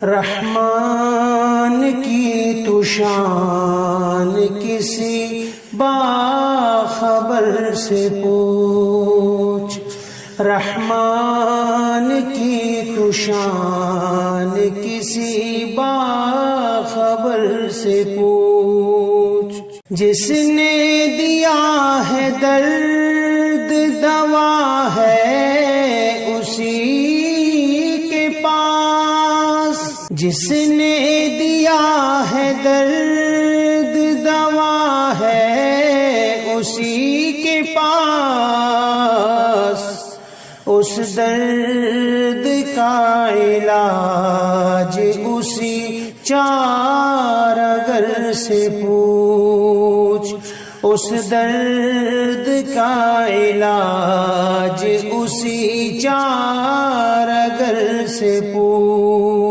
رحمان کی تو شان کسی باخبر سے پوچھ، رحمان کی تو شان کسی باخبر سے پوچھ، جس نے دیا ہے درد دوا ہے اسی کے پاس، جس نے دیا ہے درد دوا ہے اسی کے پاس، اس درد کا علاج اسی چارگر سے پوچھ، اس درد کا علاج اسی چارگر سے پوچھ۔